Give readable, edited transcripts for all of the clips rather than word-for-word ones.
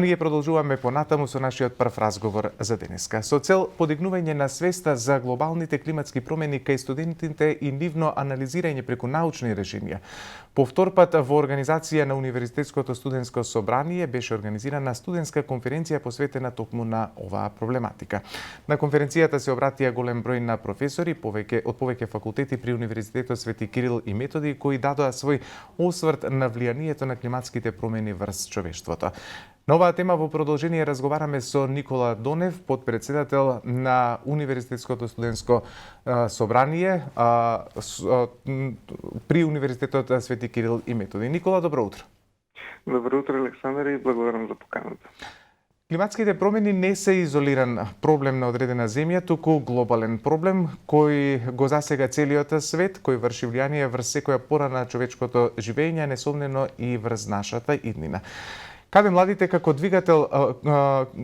Ние продолжуваме понатаму со нашиот прв разговор за денеска. Со цел подигнување на свеста за глобалните климатски промени кај студентите и нивно анализирање преку научни решенија. По втор пат во организација на Универзитетското студентско собрание беше организирана студентска конференција посветена токму на оваа проблематика. На конференцијата се обратија голем број на професори од повеќе факултети при Универзитетот Свети Кирил и Методи кои дадоа свој осврт на влијанието на климатските промени врз човештвото. На оваа тема во продолжение разговараме со Никола Донев, подпредседател на Универзитетското студентско собрание при Универзитетот Свети Кирил и Методи. Никола, добро утро. Добро утро, Александар, и благодарам за поканата. Климатските промени не се изолиран проблем на одредена земја, туку глобален проблем кој го засега целиот свет, кој врши влијание врз секоја пора на човечкото живење, несомнено и врз нашата иднина. Каде младите како двигател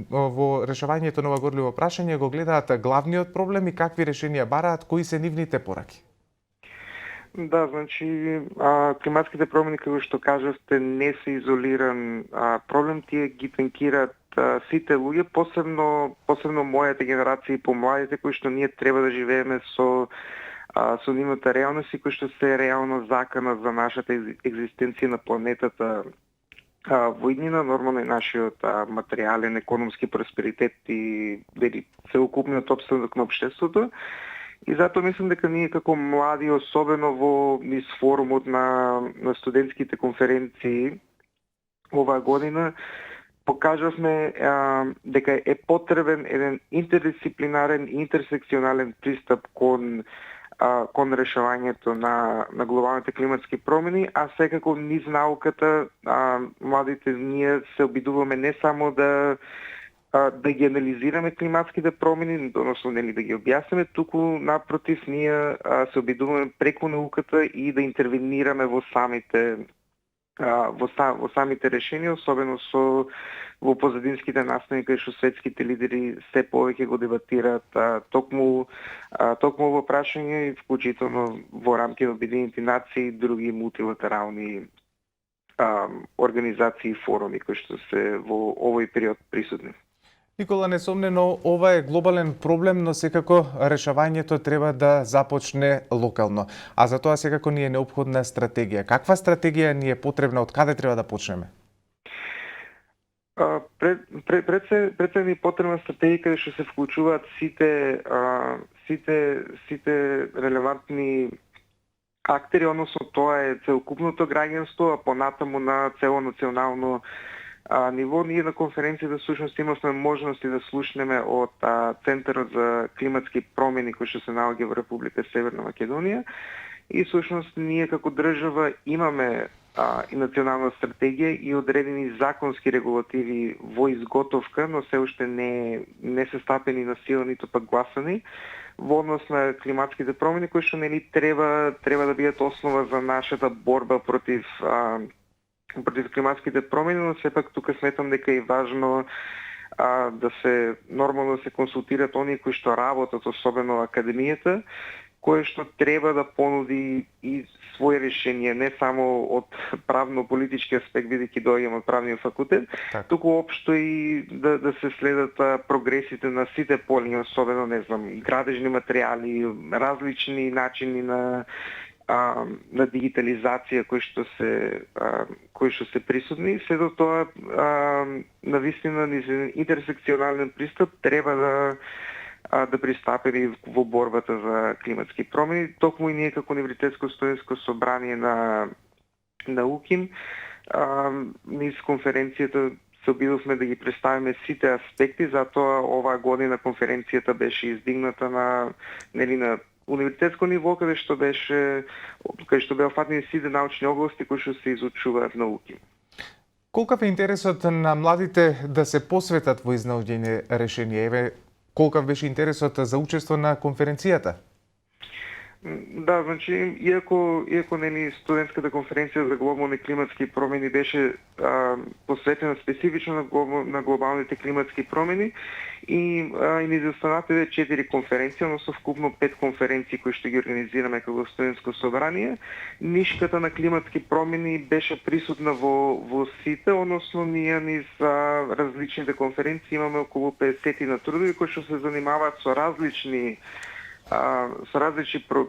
во решавањето на ова горливо прашање го гледаат главниот проблем и какви решенија бараат, кои се нивните пораки? Да, значи климатските промени, како што кажавте, не се изолиран проблем, тие ги танкираат сите луѓе, посебно мојата генерација и помладите кои што ние треба да живееме со нивната реалност и кои што се реално закана за нашата екзистенција на планетата во иднина, нормално и нашиот материјален, економски просперитет и целокупниот опстанок на општеството. И затоа мислам дека ние како млади, особено во низ форумот на студентските конференции оваа година, покажавме дека е потребен еден интердисциплинарен и интерсекционален пристап кон решавањето на глобалните климатски промени, а секако низ науката младите ние се обидуваме не само да ги анализираме климатските промени, односно нели да ги објасниме, туку напротив ние се обидуваме преку науката и да интервенираме во самите решенија, особено во позадинските настави кај што светските лидери се повеќе го дебатираат токму во прашање и вклучително во рамки на Обединените нации и други мултилатерални организации и форуми кои што се во овој период присутни. Никола, несомнено, ова е глобален проблем, но секако решавањето треба да започне локално. А за тоа секако ни е неопходна стратегија. Каква стратегија ни е потребна, од каде треба да почнеме? Пред се ни потребна стратегија каде што се вклучуваат сите релевантни актери, односно тоа е целокупното граѓанство, а понатаму на цело национално ниво. Ние на конференцијата всушност имавме можности да слушнеме од Центарот за климатски промени кој што се наоѓа во Република Северна Македонија и всушност ние како држава имаме и национална стратегија и одредени законски регулативи во изготовка, но се уште не се стапени на сила ниту пак гласани во однос на климатските промени кои што нели треба да бидат основа за нашата борба против климатските промени, но сепак тука сметам дека е важно да се нормално да се консултираат оние кои што работат, особено академијата, кој што треба да понуди и своји решенија, не само од правно-политички аспект, бидејќи доаѓам од правниот факултет, туку општо и да се следат прогресите на сите полња, особено, не знам, градежни материјали, различни начини на дигитализација кои што се присутни. Се до тоа навистина низ интерсекционален пристап треба да пристапиме во борбата за климатски промени. Токму и ние како Универзитетско студентско собрание на УКИМ низ конференцијата се обидовме да ги представиме сите аспекти, затоа оваа година конференцијата беше издигната на универзитетско ниво, каде што беа фатени сите научни области кои што се изучуваат на УКИМ. Колкав е интересот на младите да се посветат во изнаоѓање решенија? Колкав беше интересот за учество на конференцијата? Да, значи, иако нели студентската конференција за глобални климатски промени беше посветена специфично на глобалните климатски промени и низ останатите 4 конференции, односно вкупно 5 конференции кои што ги организираме како студентско собрание, нишката на климатски промени беше присутна во сите, односно ние низ различните конференции имаме околу 50 на трудови кои што се занимаваат со различни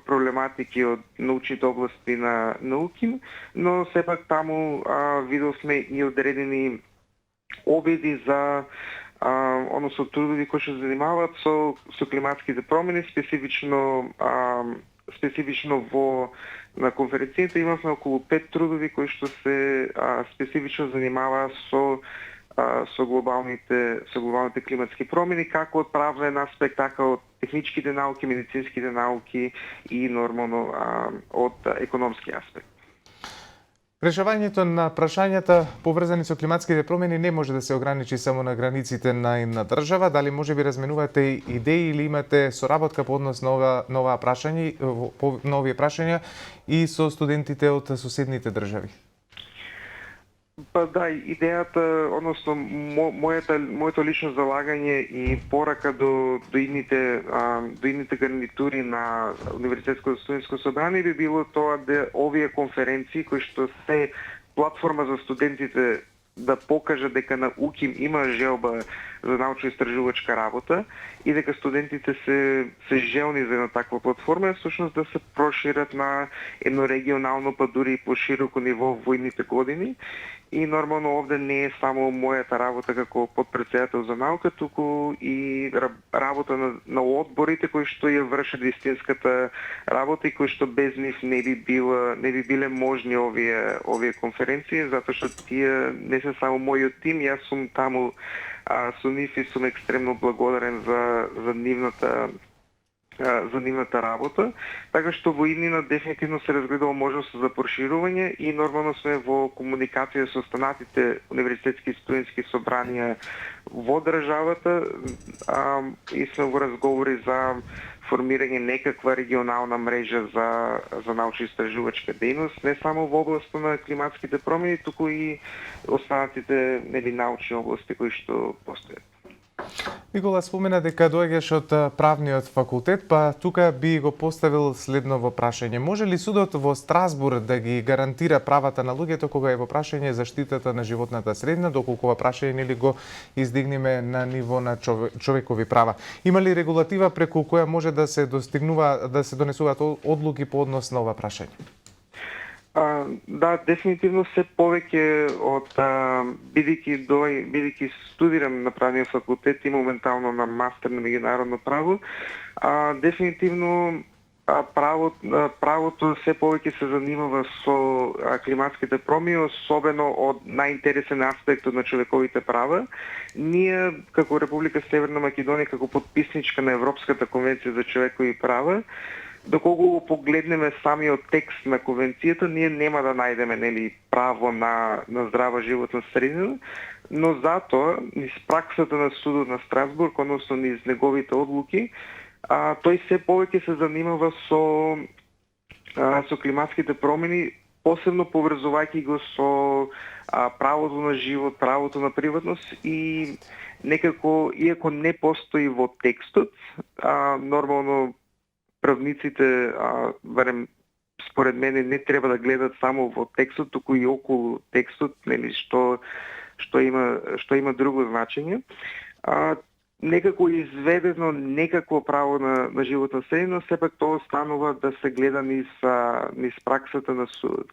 проблематики од научните области на науки, но сепак таму видовме и одредени обиди за односно трудови кои што се занимаваат со климатските промени, специфично на конференцијата имавме околу 5 трудови кои што се специфично занимаваа со глобалните климатски промени, како од правен аспект, така од техничките науки, медицинските науки и нормално од економски аспект. Решавањето на прашањата поврзани со климатските промени не може да се ограничи само на границите на една држава. Дали може би разменувате идеи или имате соработка по однос на овие прашања и со студентите од соседните држави? Па да, идејата, односно моето лично залагање и порака до идните гарнитури на Универзитетското студентско собрание би било тоа да овие конференции кои што се платформа за студентите да покажат дека на УКИМ има желба за научно-истражувачка работа и дека студентите се желни за една таква платформа, всушност да се прошират на едно регионално, па дури и пошироко ниво во идните години. И нормално овде не е само мојата работа како подпредседател за наука, туку и работа на одборите кои што ја вршат вистинската работа и кои што без нив не би биле можни овие конференции, затоа што тие не се само мојот тим, јас сум таму со нив и сум екстремно благодарен за нивната работа, така што во иднина дефинитивно се разгледува можност за проширување и нормално сме во комуникација со останатите универзитетски и студентски собранија во државата и сме во разговори за формирање некаква регионална мрежа за научно-истражувачка дејност, не само во областта на климатските промени, туку и останатите научни области кои што постојат. Никола спомена дека доаѓаш од правниот факултет, па тука би го поставил следново прашање. Може ли судот во Страсбург да ги гарантира правата на луѓето кога е во прашање заштитата на животната средина, доколку ова прашање нели го издигнеме на ниво на човекови права? Има ли регулатива преку која може да се донесуваат одлуки по однос на ова прашање? Да, дефинитивно се повеќе од бидејќи студирам на правниот факултет и моментално на мастер на меѓународно право, дефинитивно правото се повеќе се занимава со климатските промени, особено од најинтересен аспект на човековите права. Ние како Република Северна Македонија, како потписничка на Европската конвенција за човекови права, доколку го погледнеме самиот текст на конвенцијата, ние нема да најдеме право на здрава животна средина, но затоа низ праксата на судот на Страсбург, односно низ неговите одлуки, тој се повеќе се занимава со климатските промени, посебно поврзувајќи го со правото на живот, правото на приватност и некако, иако не постои во текстот, нормално правниците, барем според мене, не треба да гледат само во текстот, туку и околу текстот, нели што има друго значење. Некако изведено некакво право на животна средина, сепак тоа останува да се гледа низ праксата на судот.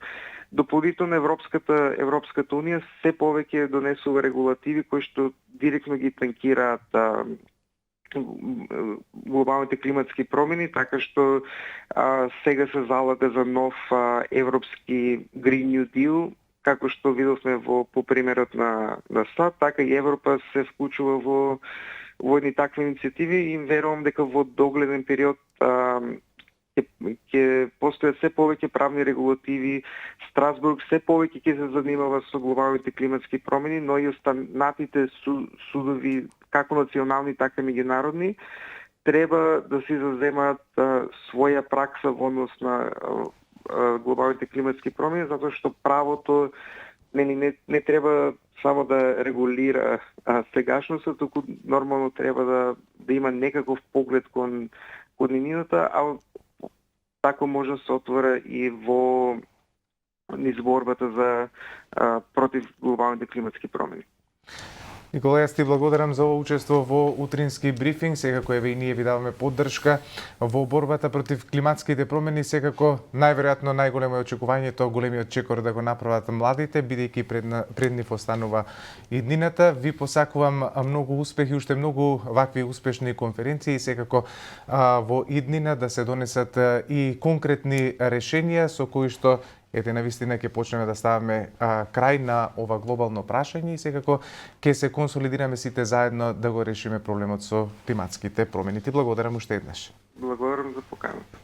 Дополнително Европската унија се повеќе донесува регулативи кои што директно ги танкираат глобалните климатски промени, така што сега се залага за нов европски Green New Deal, како што видовме по примерот на САД, така и Европа се вклучува во едни такви иницијативи и верувам дека во догледен период ќе постојат се повеќе правни регулативи. Страсбург се повеќе ќе се занимава со глобалните климатски промени, но и останатите судови, како национални, така и меѓународни, треба да си заземаат своја пракса во однос на глобалните климатски промени, затоа што правото не треба само да регулира сегашноста, туку нормално треба да има некаков поглед кон нивната, а тако може да се отвора и во низ борбата за против глобалните климатски промени. Никола, јас ти благодарам за ово учество во утрински брифинг. Секако еве и ние ви даваме поддршка во борбата против климатските промени. Секако најверојатно најголемо е очекувањето, големиот чекор да го направат младите, бидејќи пред нив останува иднината. Ви посакувам многу успех и уште многу вакви успешни конференции. Секако во иднина да се донесат и конкретни решенија со кои што на вистина ќе почнеме да ставаме крај на ова глобално прашање и секако ќе се консолидираме сите заедно да го решиме проблемот со климатските промени. Ти благодарам уште еднаш. Благодарам за поканата.